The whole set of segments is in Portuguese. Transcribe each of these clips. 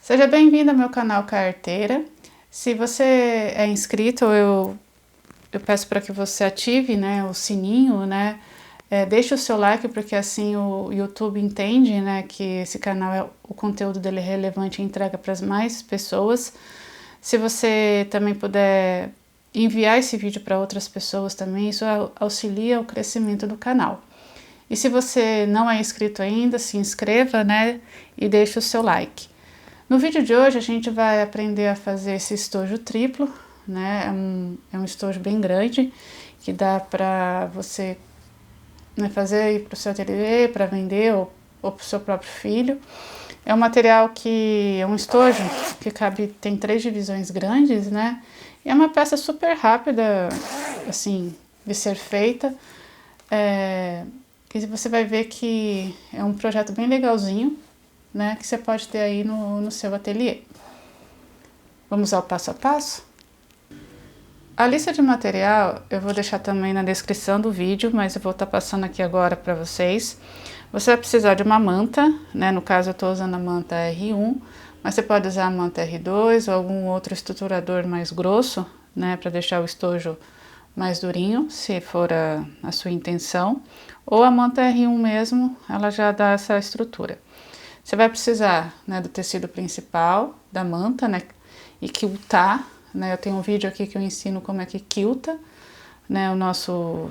Seja bem-vindo ao meu canal Carteira. Se você é inscrito, eu peço para que você ative, né, o sininho, né? Deixe o seu like, porque assim o YouTube entende, né, que esse canal, o conteúdo dele é relevante e entrega para mais pessoas. Se você também puder enviar esse vídeo para outras pessoas também, isso auxilia o crescimento do canal. E se você não é inscrito ainda, se inscreva, né, e deixe o seu like. No vídeo de hoje a gente vai aprender a fazer esse estojo triplo, né, é um estojo bem grande, que dá para você, né, fazer para o seu ateliê, para vender ou para o seu próprio filho. É um material que é um estojo que tem 3 divisões grandes, né, e é uma peça super rápida, assim, de ser feita. Que você vai ver que é um projeto bem legalzinho, né, que você pode ter aí no seu ateliê. Vamos ao passo a passo? A lista de material eu vou deixar também na descrição do vídeo, mas eu vou estar passando aqui agora para vocês. Você vai precisar de uma manta, né, no caso eu estou usando a manta R1, mas você pode usar a manta R2 ou algum outro estruturador mais grosso, né, para deixar o estojo mais durinho, se for a sua intenção, ou a manta R1 mesmo, ela já dá essa estrutura. Você vai precisar, né, do tecido principal, da manta, né, e quiltar, né, eu tenho um vídeo aqui que eu ensino como é que quilta, né, o nosso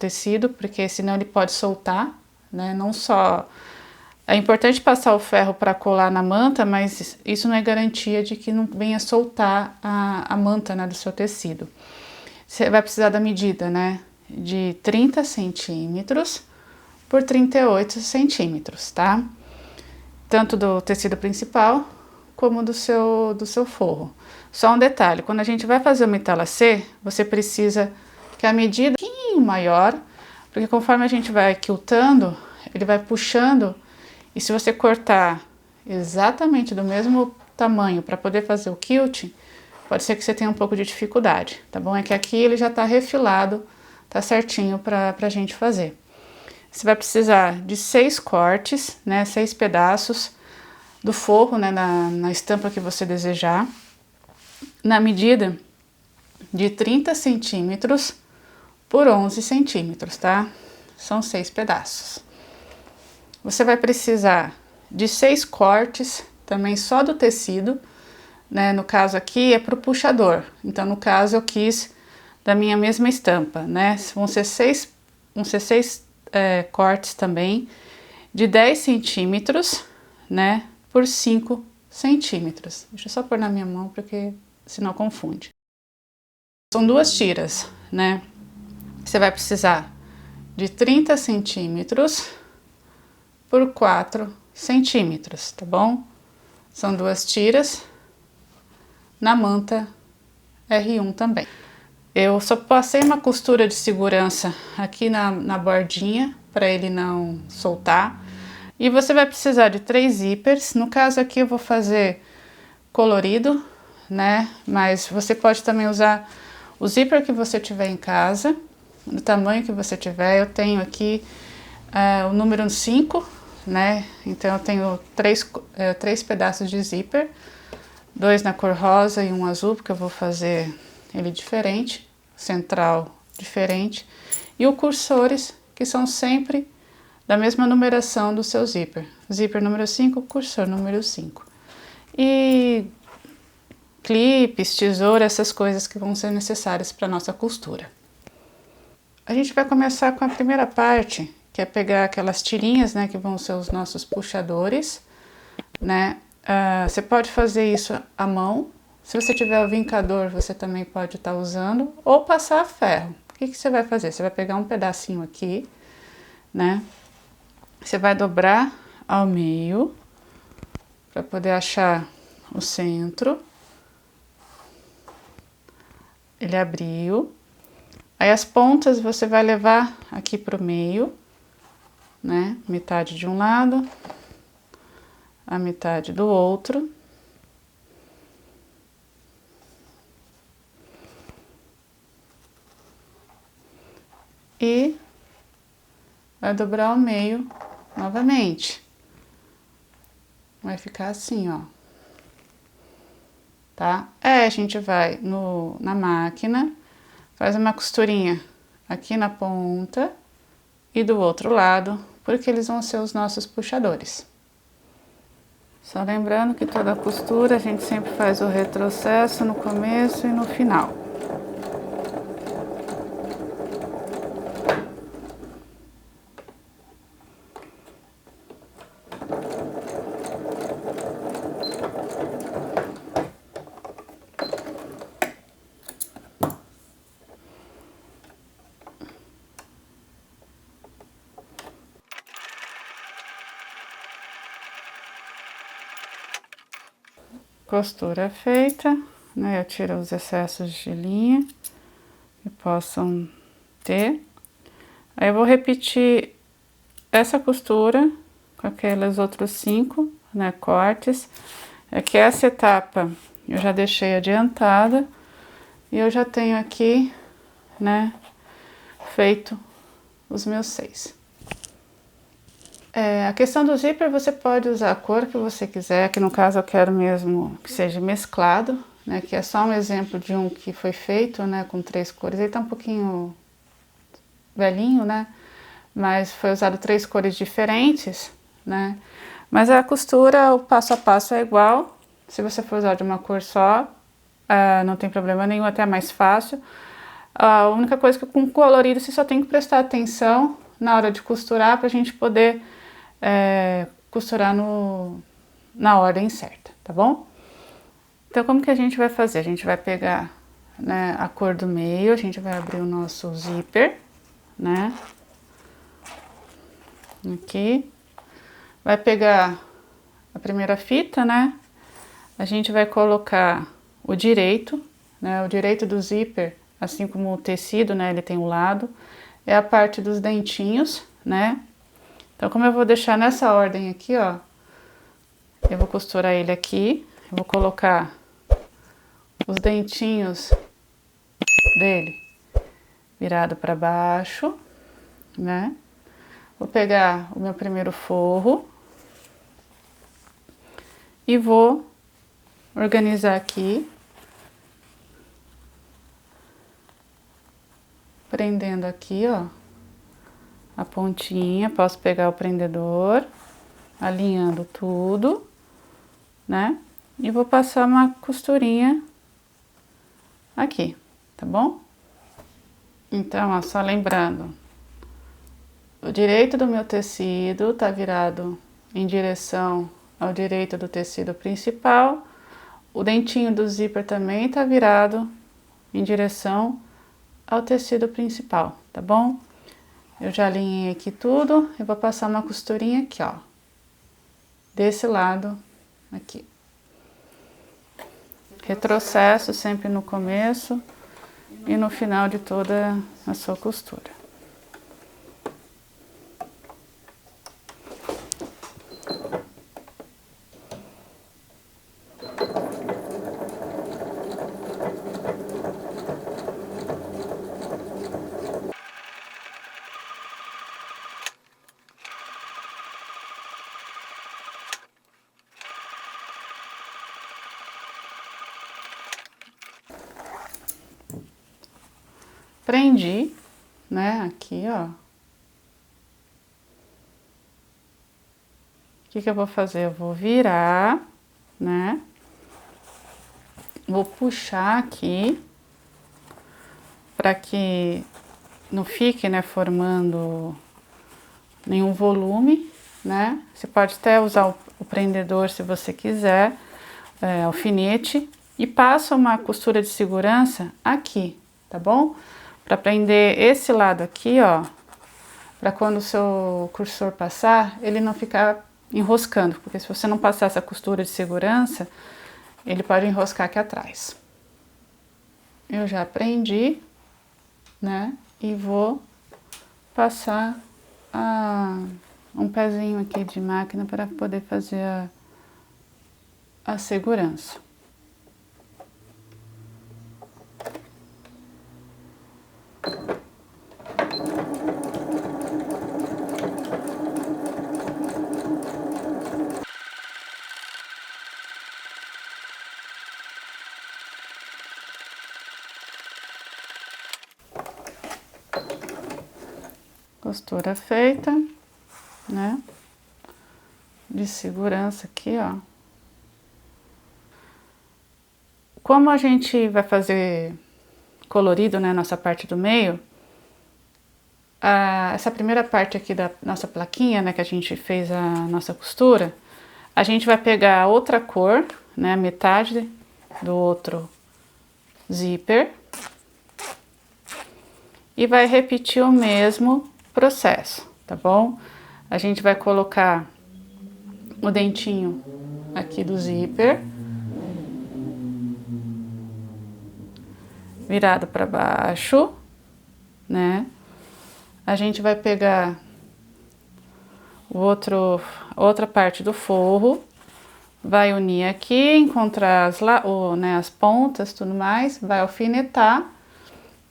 tecido, porque senão ele pode soltar, né, não só... É importante passar o ferro para colar na manta, mas isso não é garantia de que não venha soltar a manta, né, do seu tecido. Você vai precisar da medida, né, de 30 centímetros por 38 centímetros, tá? Tanto do tecido principal como do seu forro. Só um detalhe, quando a gente vai fazer uma entalacê, você precisa que a medida seja um pouquinho maior, porque conforme a gente vai quiltando, ele vai puxando, e se você cortar exatamente do mesmo tamanho para poder fazer o quilt, pode ser que você tenha um pouco de dificuldade, tá bom? É que aqui ele já tá refilado, tá certinho pra gente fazer. Você vai precisar de 6 cortes, né, 6 pedaços do forro, né, na estampa que você desejar, na medida de 30 centímetros por 11 centímetros, tá? São 6 pedaços. Você vai precisar de 6 cortes, também só do tecido, né? No caso aqui é pro puxador, então no caso eu quis da minha mesma estampa, né? Vão ser 6 cortes também de 10 centímetros, né? Por 5 centímetros. Deixa eu só pôr na minha mão porque senão confunde. São 2 tiras, né? Você vai precisar de 30 centímetros por 4 centímetros, tá bom? São 2 tiras na manta R1 também. Eu só passei uma costura de segurança aqui na bordinha para ele não soltar. E você vai precisar de 3 zíperes. No caso aqui eu vou fazer colorido, né? Mas você pode também usar o zíper que você tiver em casa, do tamanho que você tiver. Eu tenho aqui o número 5, né? Então eu tenho 3 pedaços de zíper, 2 na cor rosa e um azul, porque eu vou fazer ele diferente, central diferente, e os cursores, que são sempre da mesma numeração do seu zíper. Zíper número 5, cursor número 5. E clipes, tesoura, essas coisas que vão ser necessárias para nossa costura. A gente vai começar com a primeira parte, que é pegar aquelas tirinhas, né, que vão ser os nossos puxadores, né? Você pode fazer isso à mão. Se você tiver o vincador, você também pode estar usando, ou passar ferro. O que você vai fazer? Você vai pegar um pedacinho aqui, né? Você vai dobrar ao meio, para poder achar o centro. Ele abriu. Aí as pontas você vai levar aqui para o meio, né? Metade de um lado, a metade do outro. E vai dobrar ao meio novamente. Vai ficar assim, ó. tá? Aí a gente vai na máquina, faz uma costurinha aqui na ponta e do outro lado, porque eles vão ser os nossos puxadores. Só lembrando que toda costura a gente sempre faz o retrocesso no começo e no final. Costura feita, né? Eu tiro os excessos de linha que possam ter. Aí eu vou repetir essa costura com aqueles outros 5, né, cortes. Aqui essa etapa eu já deixei adiantada e eu já tenho aqui, né, feito os meus 6. A questão do zíper, você pode usar a cor que você quiser, que no caso eu quero mesmo que seja mesclado, né, que é só um exemplo de um que foi feito, né, com 3 cores. Ele tá um pouquinho velhinho, né, mas foi usado 3 cores diferentes, né, mas a costura, o passo a passo é igual. Se você for usar de uma cor só, não tem problema nenhum, até é mais fácil. A única coisa que com colorido você só tem que prestar atenção na hora de costurar para a gente poder costurar na ordem certa, tá bom? Então, como que a gente vai fazer? A gente vai pegar, né, a cor do meio, a gente vai abrir o nosso zíper, né? Aqui. Vai pegar a primeira fita, né? A gente vai colocar o direito, né? O direito do zíper, assim como o tecido, né? Ele tem um lado, é a parte dos dentinhos, né? Então, como eu vou deixar nessa ordem aqui, ó, eu vou costurar ele aqui, eu vou colocar os dentinhos dele virado para baixo, né? Vou pegar o meu primeiro forro e vou organizar aqui, prendendo aqui, ó, a pontinha. Posso pegar o prendedor, alinhando tudo, né? E vou passar uma costurinha aqui, tá bom? Então, ó, só lembrando, o direito do meu tecido tá virado em direção ao direito do tecido principal. O dentinho do zíper também tá virado em direção ao tecido principal, tá bom? Eu já alinhei aqui tudo, eu vou passar uma costurinha aqui, ó, desse lado aqui. Retrocesso sempre no começo e no final de toda a sua costura. Prendi, né, aqui, ó. O que eu vou fazer? Eu vou virar, né, vou puxar aqui, para que não fique, né, formando nenhum volume, né. Você pode até usar o prendedor se você quiser, alfinete, e passa uma costura de segurança aqui, tá bom? Para prender esse lado aqui, ó, para quando o seu cursor passar, ele não ficar enroscando, porque se você não passar essa costura de segurança, ele pode enroscar aqui atrás. Eu já prendi, né, e vou passar um pezinho aqui de máquina para poder fazer a segurança. Costura feita, né? De segurança aqui, ó. Como a gente vai fazer colorido, né, nossa parte do meio, essa primeira parte aqui da nossa plaquinha, né, que a gente fez a nossa costura, a gente vai pegar outra cor, né, metade do outro zíper e vai repetir o mesmo processo, tá bom? A gente vai colocar o dentinho aqui do zíper virado para baixo, né? A gente vai pegar outra parte do forro, vai unir aqui, encontrar as pontas, tudo mais, vai alfinetar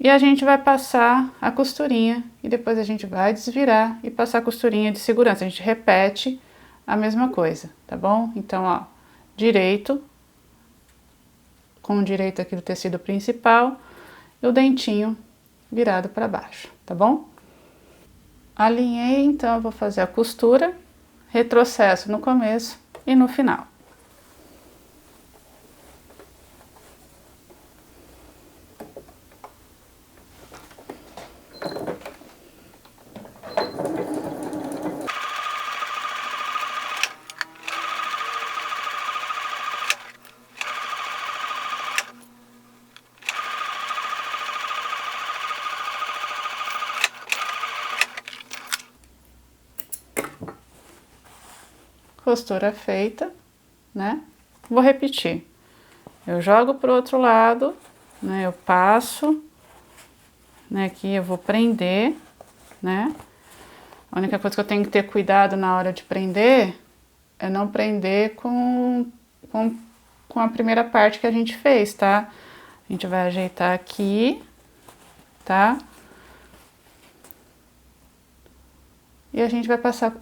e a gente vai passar a costurinha e depois a gente vai desvirar e passar a costurinha de segurança. A gente repete a mesma coisa, tá bom? Então, ó, direito, com o direito aqui do tecido principal e o dentinho virado para baixo, tá bom? Alinhei, então eu vou fazer a costura, retrocesso no começo e no final. Costura feita, né? Vou repetir. Eu jogo pro outro lado, né? Eu passo, né? Aqui eu vou prender, né? A única coisa que eu tenho que ter cuidado na hora de prender é não prender com a primeira parte que a gente fez, tá? A gente vai ajeitar aqui, tá? E a gente vai passar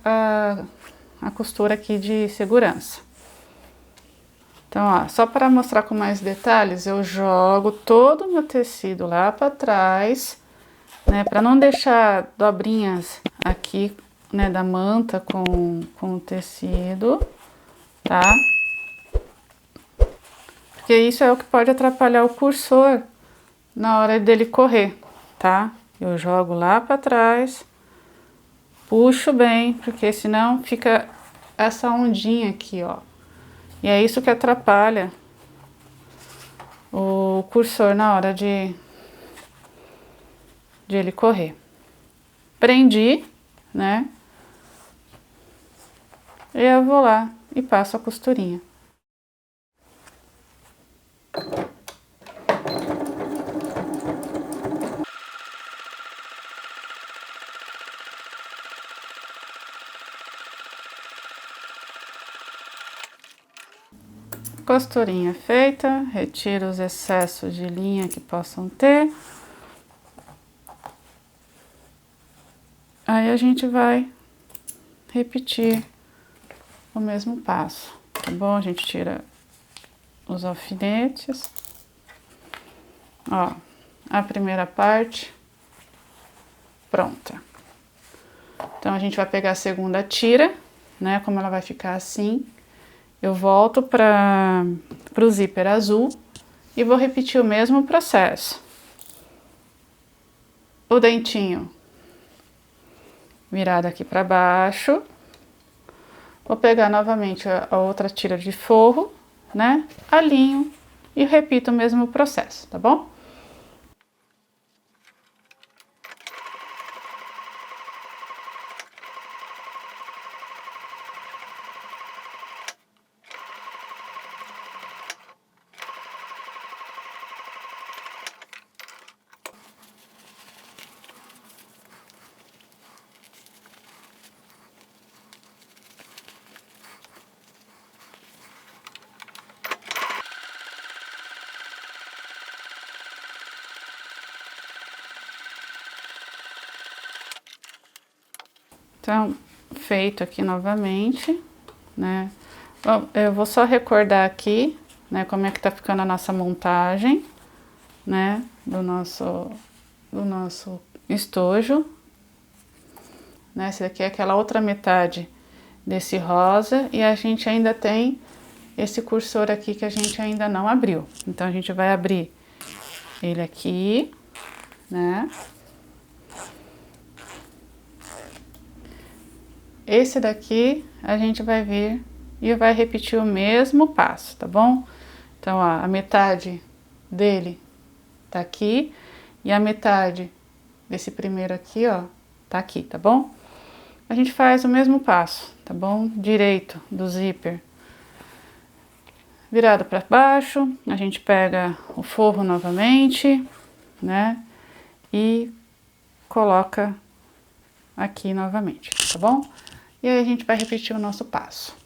a costura aqui de segurança. Então, ó, só para mostrar com mais detalhes, eu jogo todo o meu tecido lá para trás, né, para não deixar dobrinhas aqui, né, da manta com o tecido, tá? Porque isso é o que pode atrapalhar o cursor na hora dele correr, tá? Eu jogo lá para trás, puxo bem, porque senão fica essa ondinha aqui, ó. E é isso que atrapalha o cursor na hora de ele correr. Prendi, né? E eu vou lá e passo a costurinha. Costurinha feita, retiro os excessos de linha que possam ter. Aí a gente vai repetir o mesmo passo, tá bom? A gente tira os alfinetes. Ó, a primeira parte pronta. Então a gente vai pegar a segunda tira, né? Como ela vai ficar assim. Eu volto para o zíper azul e vou repetir o mesmo processo. O dentinho virado aqui para baixo. Vou pegar novamente a outra tira de forro, né? Alinho e repito o mesmo processo, tá bom? Então, feito aqui novamente, né? Eu vou só recordar aqui, né, como é que tá ficando a nossa montagem, né, do nosso estojo. né? Essa daqui é aquela outra metade desse rosa e a gente ainda tem esse cursor aqui que a gente ainda não abriu. Então a gente vai abrir ele aqui, né? Esse daqui a gente vai vir e vai repetir o mesmo passo, tá bom? Então, ó, a metade dele tá aqui e a metade desse primeiro aqui, ó, tá aqui, tá bom? A gente faz o mesmo passo, tá bom? Direito do zíper virado para baixo, a gente pega o forro novamente, né? E coloca aqui novamente, tá bom? E aí a gente vai repetir o nosso passo.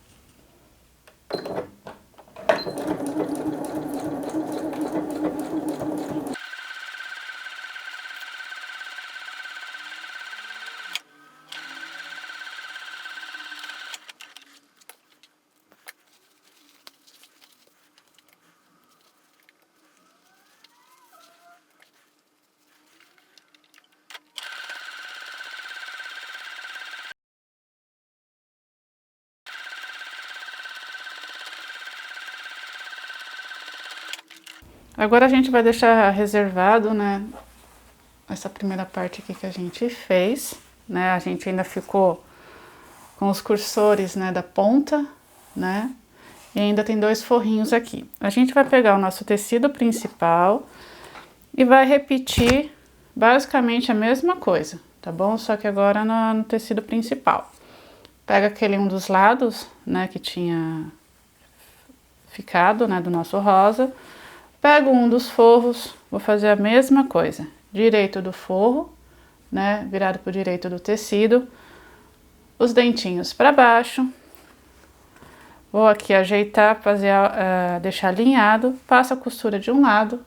Agora a gente vai deixar reservado, né, essa primeira parte aqui que a gente fez, né, a gente ainda ficou com os cursores, né, da ponta, né, e ainda tem 2 forrinhos aqui. A gente vai pegar o nosso tecido principal e vai repetir basicamente a mesma coisa, tá bom? Só que agora no tecido principal. Pega aquele um dos lados, né, que tinha ficado, né, do nosso rosa. Pego um dos forros, vou fazer a mesma coisa. Direito do forro, né, virado pro direito do tecido. Os dentinhos para baixo. Vou aqui ajeitar, fazer, deixar alinhado. Passo a costura de um lado,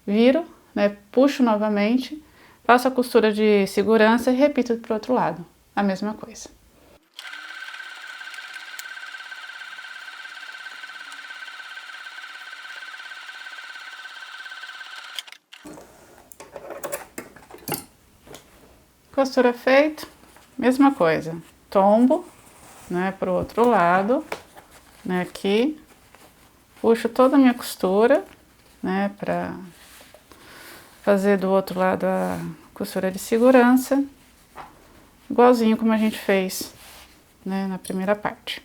viro, né, puxo novamente. Passo a costura de segurança e repito pro outro lado. A mesma coisa. Costura feita, mesma coisa, tombo, né, pro outro lado, né, aqui, puxo toda a minha costura, né, pra fazer do outro lado a costura de segurança, igualzinho como a gente fez, né, na primeira parte.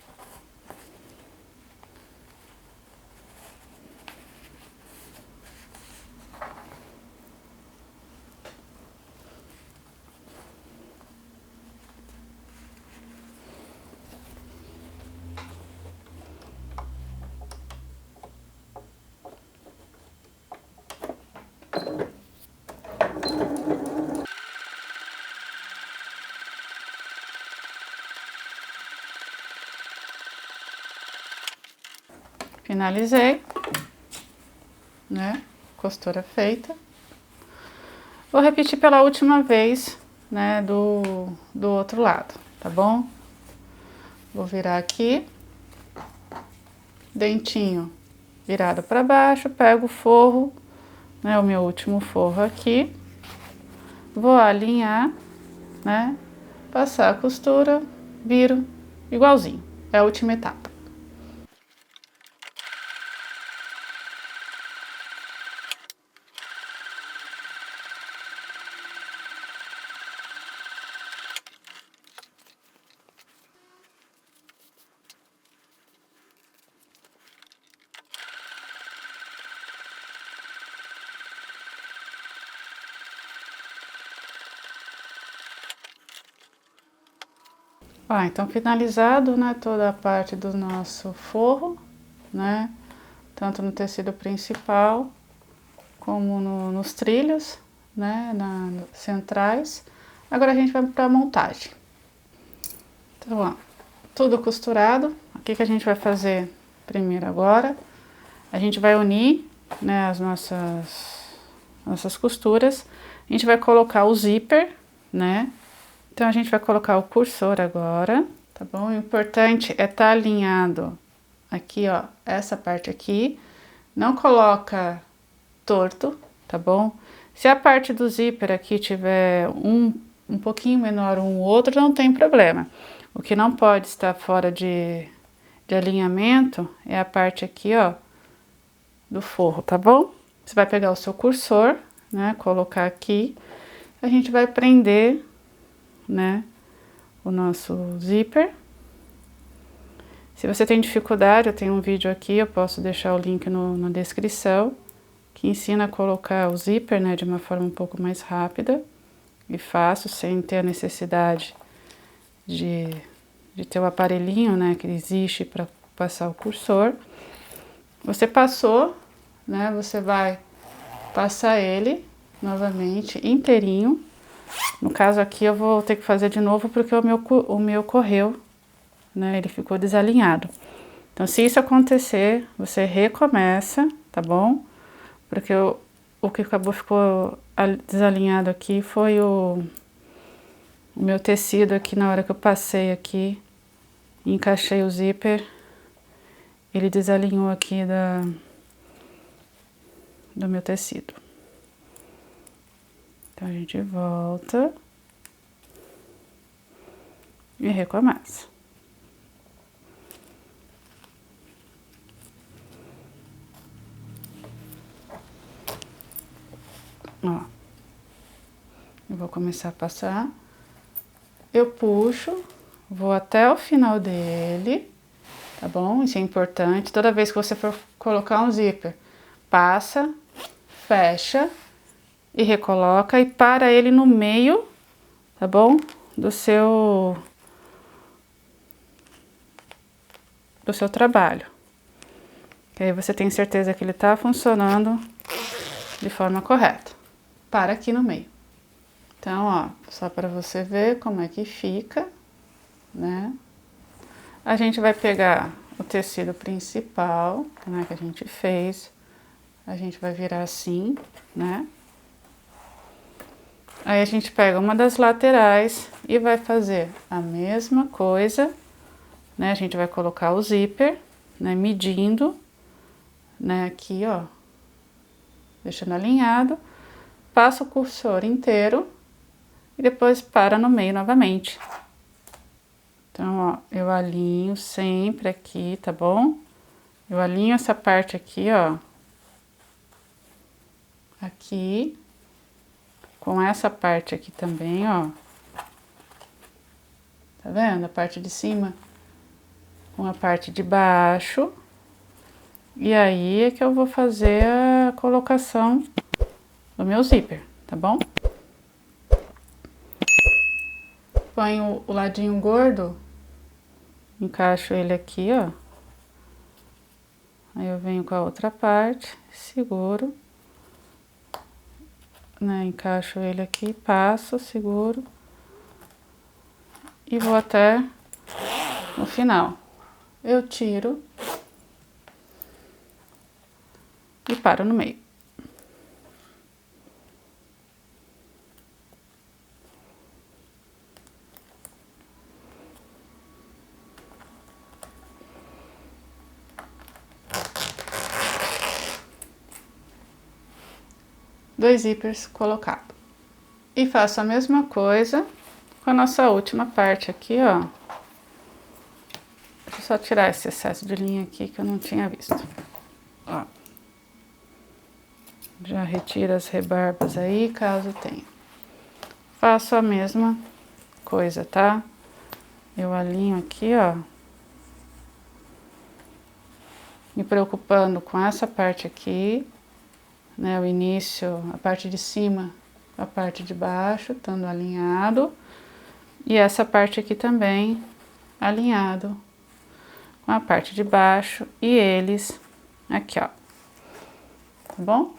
Finalizei, né, costura feita. Vou repetir pela última vez, né, do outro lado, tá bom? Vou virar aqui, dentinho virado para baixo, pego o forro, né, o meu último forro aqui, vou alinhar, né, passar a costura, viro igualzinho, é a última etapa. Ó, então finalizado, né, toda a parte do nosso forro, né, tanto no tecido principal como nos trilhos, né, centrais. Agora a gente vai para a montagem. Então, ó, tudo costurado. O que a gente vai fazer primeiro agora? A gente vai unir, né, as nossas costuras. A gente vai colocar o zíper, né? Então, a gente vai colocar o cursor agora, tá bom? O importante é estar alinhado aqui, ó, essa parte aqui. Não coloca torto, tá bom? Se a parte do zíper aqui tiver um um pouquinho menor um outro, não tem problema. O que não pode estar fora de alinhamento é a parte aqui, ó, do forro, tá bom? Você vai pegar o seu cursor, né, colocar aqui, a gente vai prender, né, o nosso zíper. Se você tem dificuldade, eu tenho um vídeo aqui, eu posso deixar o link na descrição, que ensina a colocar o zíper, né, de uma forma um pouco mais rápida e fácil, sem ter a necessidade de ter o aparelhinho, né, que existe para passar o cursor. Você passou, né, você vai passar ele novamente inteirinho. No caso aqui eu vou ter que fazer de novo porque o meu correu, né, ele ficou desalinhado. Então se isso acontecer, você recomeça, tá bom? Porque o que ficou desalinhado aqui foi o meu tecido aqui, na hora que eu passei aqui, encaixei o zíper, ele desalinhou aqui do meu tecido. Então a gente volta e recomeça. Ó, eu vou começar a passar, eu puxo, vou até o final dele, tá bom? Isso é importante. Toda vez que você for colocar um zíper, passa, fecha e recoloca e para ele no meio, tá bom? Do seu trabalho. Que aí você tem certeza que ele tá funcionando de forma correta. Para aqui no meio. Então, ó, só para você ver como é que fica, né? A gente vai pegar o tecido principal, né, que a gente fez. A gente vai virar assim, né? Aí a gente pega uma das laterais e vai fazer a mesma coisa, né? A gente vai colocar o zíper, né, medindo, né, aqui, ó, deixando alinhado, passa o cursor inteiro e depois para no meio novamente. Então, ó, eu alinho sempre aqui, tá bom? Eu alinho essa parte aqui, ó, aqui, com essa parte aqui também, ó. Tá vendo? A parte de cima com a parte de baixo. E aí é que eu vou fazer a colocação do meu zíper, tá bom? Ponho o ladinho gordo, encaixo ele aqui, ó. Aí eu venho com a outra parte, seguro, né? Encaixo ele aqui, passo, seguro e vou até o final. Eu tiro e paro no meio. Dois zíperes colocados. E faço a mesma coisa com a nossa última parte aqui, ó. Deixa eu só tirar esse excesso de linha aqui que eu não tinha visto. Ó. Já retiro as rebarbas aí, caso tenha. Faço a mesma coisa, tá? Eu alinho aqui, ó. Me preocupando com essa parte aqui, né? O início, a parte de cima, a parte de baixo, estando alinhado. E essa parte aqui também, alinhado com a parte de baixo e eles aqui, ó. Tá bom?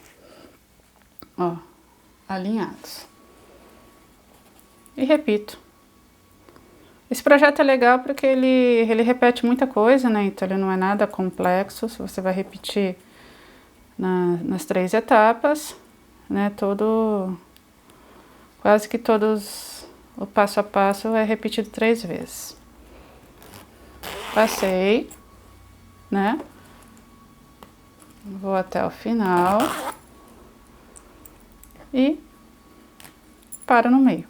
Ó, alinhados. E repito. Esse projeto é legal porque ele repete muita coisa, né? Então ele não é nada complexo. Se você vai repetir nas 3 etapas, né? Quase que todos, o passo a passo é repetido 3 vezes. Passei, né? Vou até o final e paro no meio.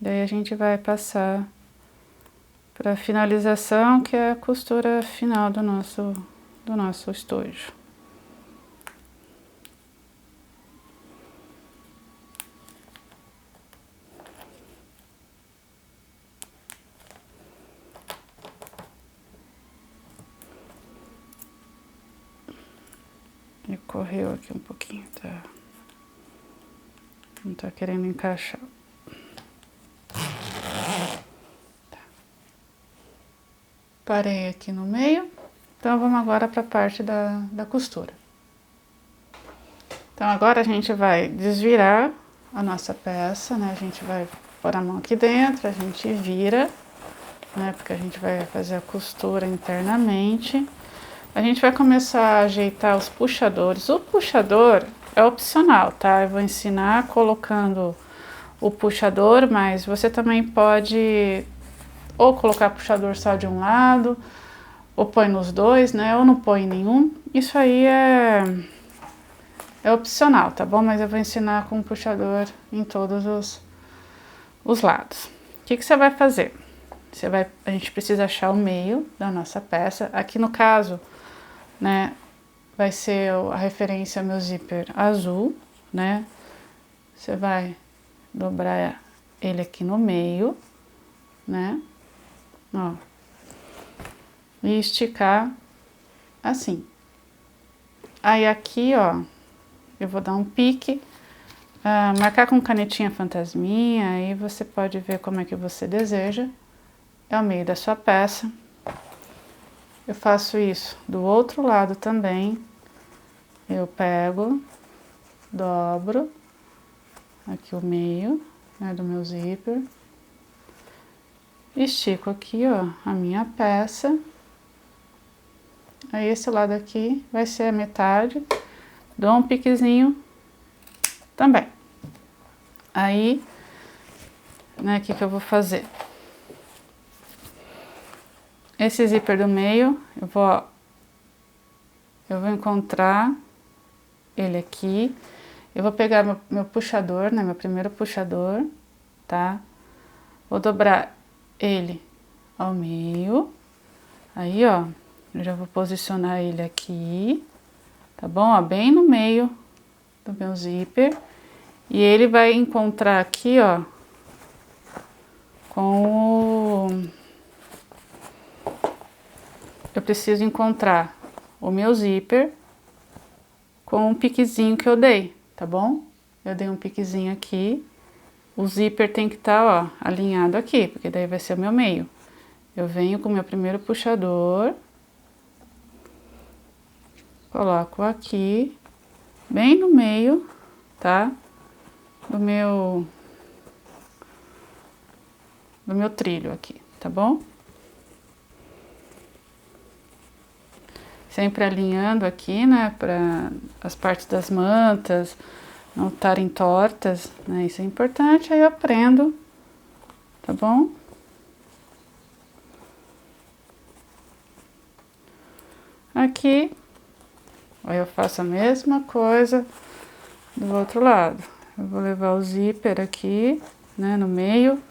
Daí a gente vai passar para a finalização, que é a costura final do nosso estojo. E correu aqui um pouquinho, tá? Não tá querendo encaixar. Tá. Parei aqui no meio. Então, vamos agora para a parte da costura. Então, agora a gente vai desvirar a nossa peça, né? A gente vai pôr a mão aqui dentro, a gente vira, né? Porque a gente vai fazer a costura internamente. A gente vai começar a ajeitar os puxadores. O puxador é opcional, tá? Eu vou ensinar colocando o puxador, mas você também pode ou colocar puxador só de um lado, ou põe nos dois, né? Ou não põe nenhum. Isso aí é opcional, tá bom? Mas eu vou ensinar com o puxador em todos os lados. O que você vai fazer? A gente precisa achar o meio da nossa peça. Aqui no caso, né, vai ser a referência ao meu zíper azul, né? Você vai dobrar ele aqui no meio, né? Ó. E esticar assim. Aí aqui, ó, eu vou dar um pique, marcar com canetinha fantasminha, aí você pode ver como é que você deseja. É o meio da sua peça. Eu faço isso do outro lado também. Eu pego, dobro aqui o meio, né, do meu zíper. Estico aqui, ó, a minha peça. Aí esse lado aqui vai ser a metade. Dou um piquezinho também. Aí, né, o que eu vou fazer? Esse zíper do meio, eu vou encontrar ele aqui. Eu vou pegar meu puxador, né, meu primeiro puxador, tá? Vou dobrar ele ao meio. Aí, ó, eu já vou posicionar ele aqui, tá bom? Ó, bem no meio do meu zíper. E ele vai encontrar aqui, ó, com eu preciso encontrar o meu zíper com o piquezinho que eu dei, tá bom? Eu dei um piquezinho aqui. O zíper tem que estar, ó, alinhado aqui, porque daí vai ser o meu meio. Eu venho com o meu primeiro puxador, coloco aqui, bem no meio, tá? Do meu trilho aqui, tá bom? Sempre alinhando aqui, né, para as partes das mantas não estarem tortas, né, isso é importante. Aí eu prendo, tá bom? Aqui, aí eu faço a mesma coisa do outro lado. Eu vou levar o zíper aqui, né, no meio,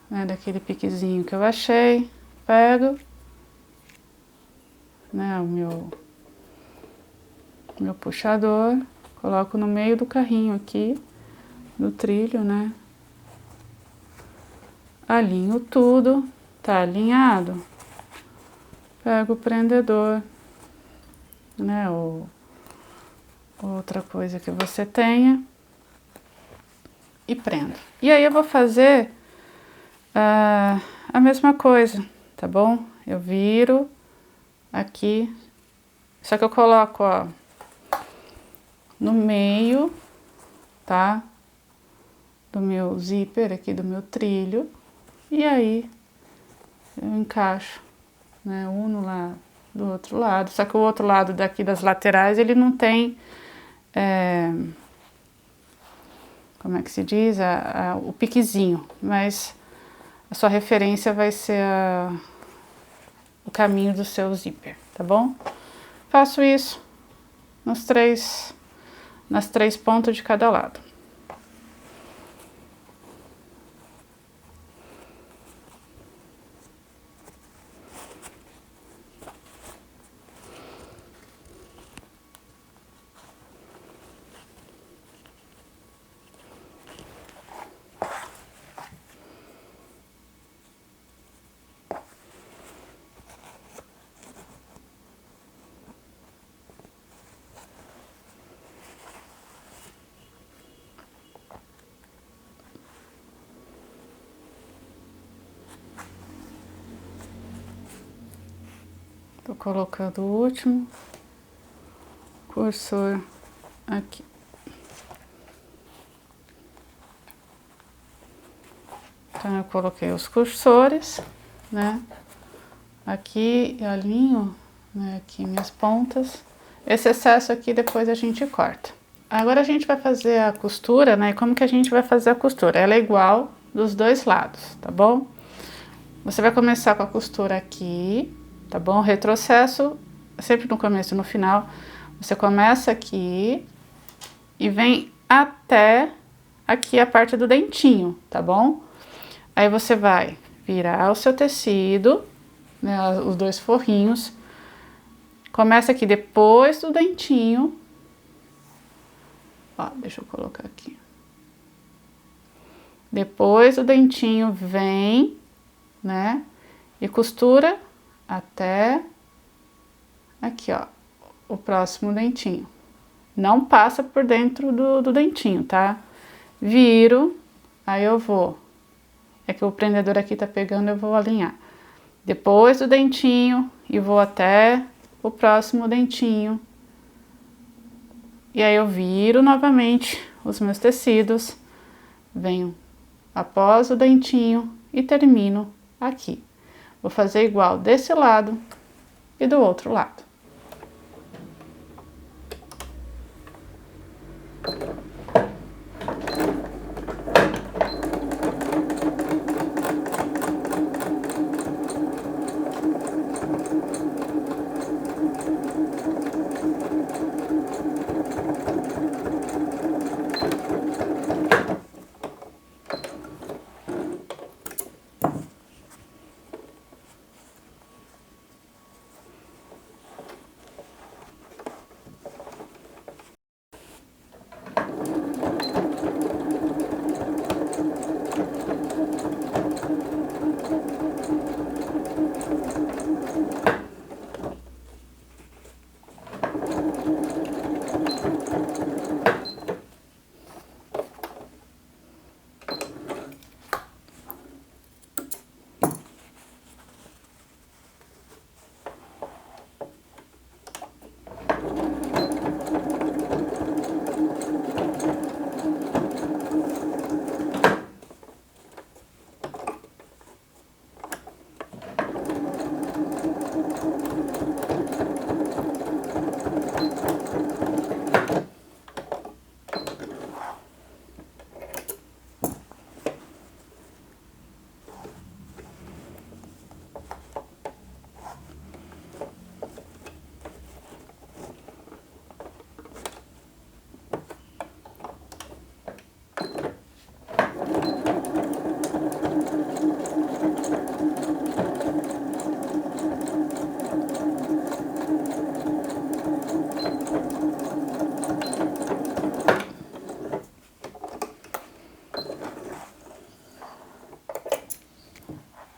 né, daquele piquezinho que eu achei, pego, né, o meu puxador, coloco no meio do carrinho aqui, do trilho, né, alinho tudo, tá alinhado, pego o prendedor, né, ou outra coisa que você tenha, e prendo. E aí eu vou fazer a mesma coisa, tá bom? Eu viro aqui, só que eu coloco, ó, no meio, tá? Do meu zíper aqui, do meu trilho, e aí eu encaixo, né, um lá do outro lado, só que o outro lado daqui das laterais, ele não tem, como é que se diz? O piquezinho, mas a sua referência vai ser o caminho do seu zíper, tá bom? Faço isso nas três pontas de cada lado. Tô colocando o último cursor aqui. Então, eu coloquei os cursores, né? Aqui eu alinho, né, aqui minhas pontas. Esse excesso aqui depois a gente corta. Agora a gente vai fazer a costura, né? E como que a gente vai fazer a costura? Ela é igual dos dois lados, tá bom? Você vai começar com a costura aqui, tá bom? Retrocesso, sempre no começo e no final. Você começa aqui e vem até aqui a parte do dentinho, tá bom? Aí você vai virar o seu tecido, né, os dois forrinhos. Começa aqui depois do dentinho. Ó, deixa eu colocar aqui. Depois do dentinho vem, né, e costura até aqui, ó, o próximo dentinho. Não passa por dentro do dentinho, tá? Viro, aí eu vou. É que o prendedor aqui tá pegando, eu vou alinhar. Depois do dentinho e vou até o próximo dentinho. E aí eu viro novamente os meus tecidos, venho após o dentinho e termino aqui. Vou fazer igual desse lado e do outro lado.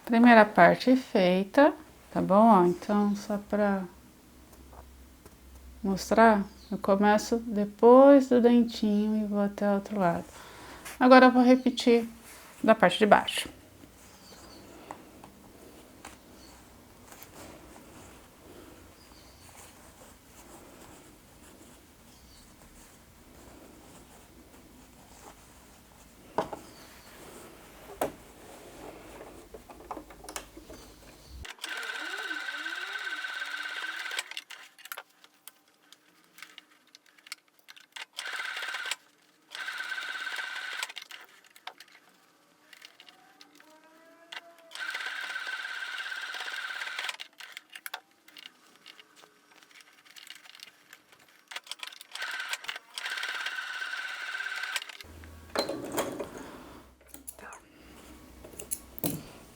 Primeira parte feita, tá bom? Ó, então, só pra mostrar, eu começo depois do dentinho e vou até o outro lado. Agora eu vou repetir da parte de baixo.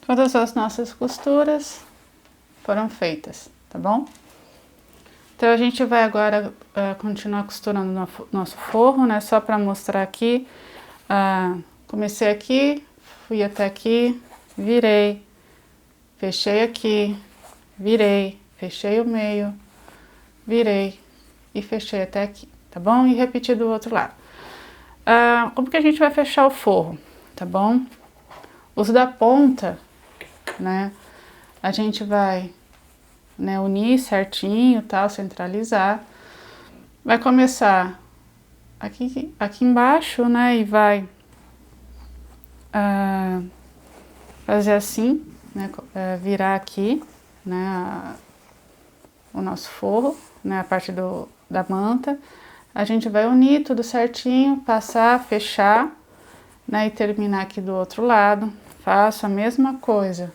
Todas as nossas costuras foram feitas, tá bom? Então, a gente vai agora continuar costurando nosso forro, né? Só para mostrar aqui. Comecei aqui, fui até aqui, virei, fechei aqui, virei, fechei o meio, virei e fechei até aqui, tá bom? E repeti do outro lado. Como que a gente vai fechar o forro, tá bom? Os da ponta, né? A gente vai né, unir certinho, tal, centralizar. Vai começar aqui embaixo, né, e vai fazer assim, né, virar aqui, né, o nosso forro, né, a parte da manta. A gente vai unir tudo certinho, passar, fechar, né, e terminar aqui do outro lado. Faço a mesma coisa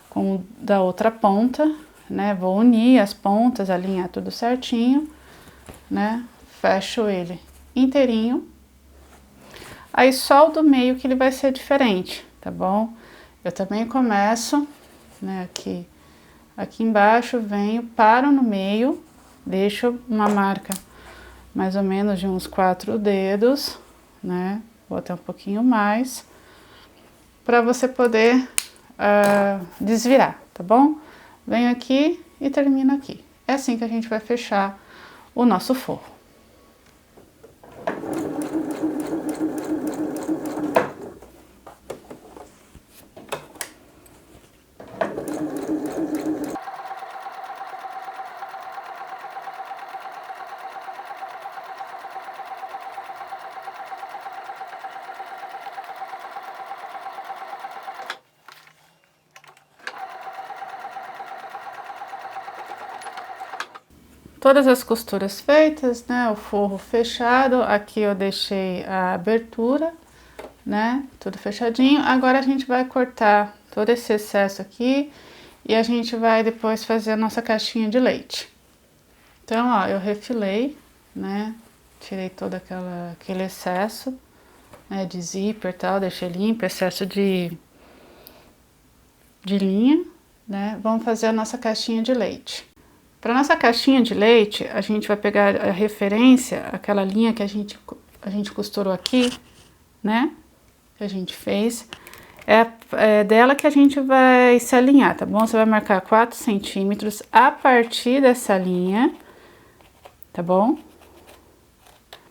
com o da outra ponta, né, vou unir as pontas, alinhar tudo certinho, né, fecho ele inteirinho. Aí só o do meio que ele vai ser diferente, tá bom? Eu também começo, né, aqui embaixo, venho, paro no meio, deixo uma marca mais ou menos de uns 4 dedos, né, vou até um pouquinho mais, para você poder desvirar, tá bom? Venho aqui e termino aqui. É assim que a gente vai fechar o nosso forro. Todas as costuras feitas, né, o forro fechado, aqui eu deixei a abertura, né, tudo fechadinho. Agora a gente vai cortar todo esse excesso aqui e a gente vai depois fazer a nossa caixinha de leite. Então, ó, eu refilei, né, tirei todo aquele excesso, né, de zíper e tal, deixei limpo, excesso de linha, né. Vamos fazer a nossa caixinha de leite. Para nossa caixinha de leite, a gente vai pegar a referência, aquela linha que a gente costurou aqui, né? Que a gente fez. É dela que a gente vai se alinhar, tá bom? Você vai marcar 4 centímetros a partir dessa linha, tá bom?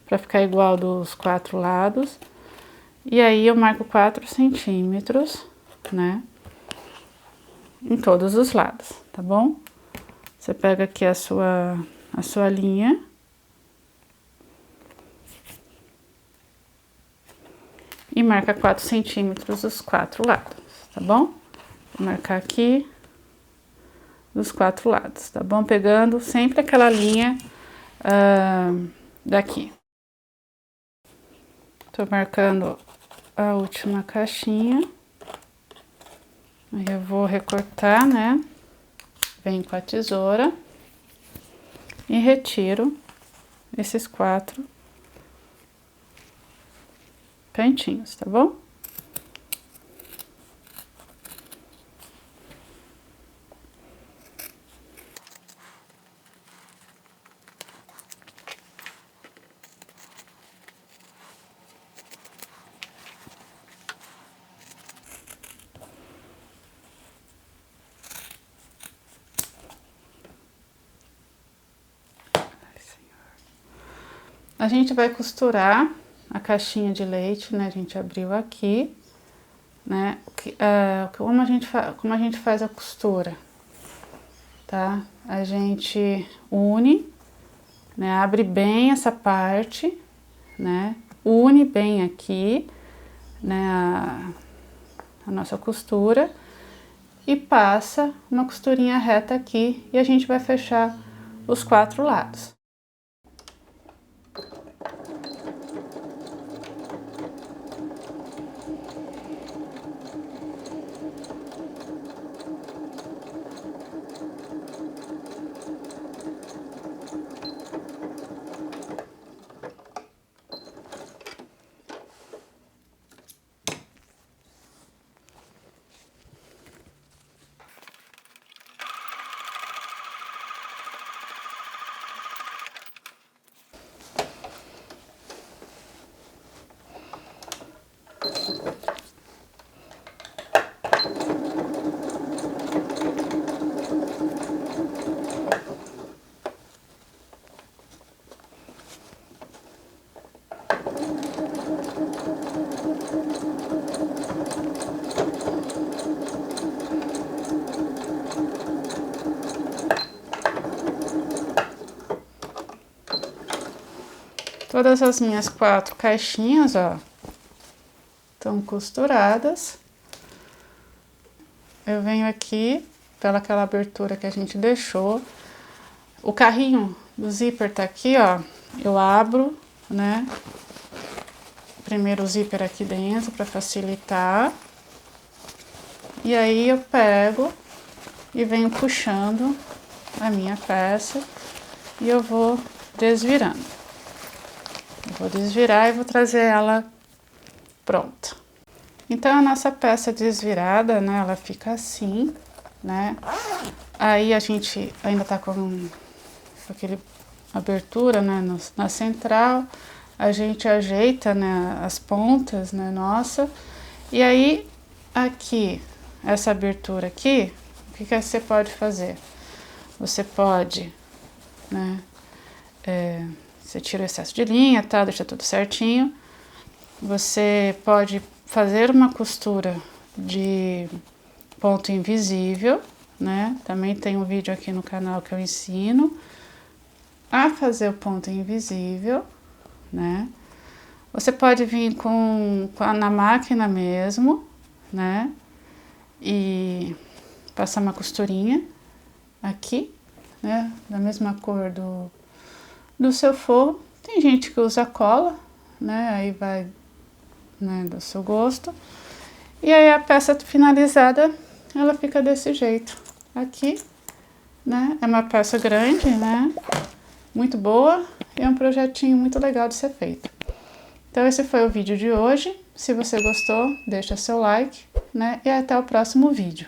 Para ficar igual dos 4 lados. E aí eu marco 4 centímetros, né? Em todos os lados, tá bom? Você pega aqui a sua linha. E marca 4 centímetros os 4 lados, tá bom? Vou marcar aqui dos 4 lados, tá bom? Pegando sempre aquela linha daqui. Tô marcando a última caixinha. Aí eu vou recortar, né? Venho com a tesoura e retiro esses 4 cantinhos, tá bom? A gente vai costurar a caixinha de leite, né? A gente abriu aqui, né? Como a gente faz a costura, tá? A gente une, né? Abre bem essa parte, né? Une bem aqui, né? A nossa costura e passa uma costurinha reta aqui e a gente vai fechar os 4 lados. Todas as minhas 4 caixinhas, ó, estão costuradas. Eu venho aqui pelaquela abertura que a gente deixou. O carrinho do zíper tá aqui, ó. Eu abro, né? Primeiro o zíper aqui dentro para facilitar. E aí eu pego e venho puxando a minha peça e eu vou desvirando. Eu vou desvirar e vou trazer ela pronta. Então a nossa peça desvirada, né, ela fica assim, né? Aí a gente ainda tá com aquele abertura, né, na central. A gente ajeita, né, as pontas, né, nossa. E aí aqui, essa abertura aqui, o que você pode fazer? Você pode, né, você tira o excesso de linha, tá, deixa tudo certinho. Você pode fazer uma costura de ponto invisível, né? Também tem um vídeo aqui no canal que eu ensino a fazer o ponto invisível, né? Você pode vir na máquina mesmo, né? E passar uma costurinha aqui, né? Da mesma cor do seu forro. Tem gente que usa cola, né? Aí vai, né, do seu gosto. E aí a peça finalizada, ela fica desse jeito. Aqui, né? É uma peça grande, né? Muito boa e é um projetinho muito legal de ser feito. Então esse foi o vídeo de hoje. Se você gostou, deixa seu like, né? E até o próximo vídeo.